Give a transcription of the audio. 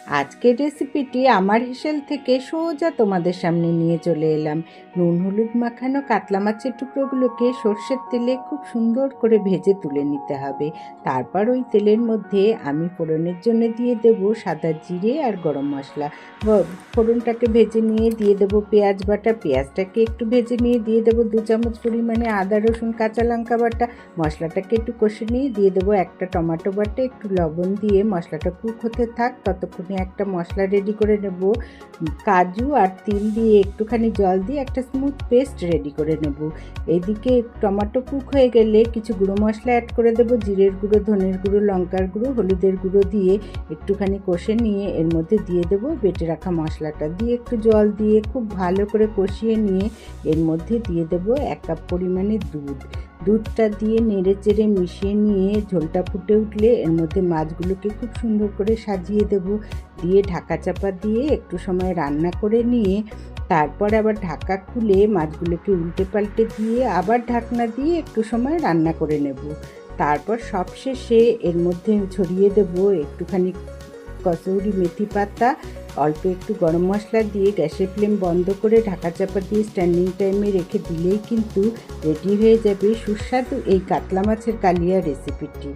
আজকের রেসিপিটি আমার হেসেল থেকে সোজা তোমাদের সামনে নিয়ে চলে এলাম। নুন হলুদ মাখানো কাতলা মাছের টুকরোগুলোকে সর্ষের তেলে খুব সুন্দর করে ভেজে তুলে নিতে হবে। তারপর ওই তেলের মধ্যে আমি ফোড়নের জন্য দিয়ে দেব সাদা জিরে আর গরম মশলা। ফোড়নটাকে ভেজে নিয়ে দিয়ে দেবো পেঁয়াজ বাটা, পেঁয়াজটাকে একটু ভেজে নিয়ে দিয়ে দেবো 2 চামচ পরিমাণে আদা রসুন কাঁচা লঙ্কা বাটা। মশলাটাকে একটু কষে নিয়ে দিয়ে দেবো একটা টমেটো বাটা, একটু লবণ দিয়ে মশলাটা কুক হতে থাক। ততক্ষণে একটা মশলা রেডি করে নেব। কাজু আর তিল দিয়ে একটুখানি জল দিয়ে একটা স্মুথ পেস্ট রেডি করে নেব। এইদিকে টমেটো কুক হয়ে গেলে কিছু গুঁড়ো মশলা অ্যাড করে দেব, জিরের গুঁড়ো, ধনের গুঁড়ো, লঙ্কার গুঁড়ো, হলুদের গুঁড়ো দিয়ে একটুখানি কষে নিয়ে এর মধ্যে দিয়ে দেব বেটে রাখা মশলাটা, দিয়ে একটু জল দিয়ে খুব ভালো করে কষিয়ে নিয়ে এর মধ্যে দিয়ে দেব 1 কাপ পরিমাণে দুধটা দিয়ে নেড়ে চেড়ে মিশিয়ে নিয়ে ঝোলটা ফুটে উঠলে এর মধ্যে মাছগুলোকে খুব সুন্দর করে সাজিয়ে দেব। দিয়ে ঢাকা চাপা দিয়ে একটু সময় রান্না করে নিয়ে তারপর আবার ঢাকা খুলে মাছগুলোকে উল্টে পাল্টে দিয়ে আবার ঢাকনা দিয়ে একটু সময় রান্না করে নেব। তারপর সবশেষে এর মধ্যে ছড়িয়ে দেব একটুখানি কসুরি মেথি পাতা, অল্প একটু গরম মশলা দিয়ে গ্যাসের ফ্লেম বন্ধ করে ঢাকা চাপা দিয়ে স্ট্যান্ডিং টাইমে রেখে দিলেই কিন্তু রেডি হয়ে যাবে সুস্বাদু এই কাতলা মাছের কালিয়া রেসিপিটি।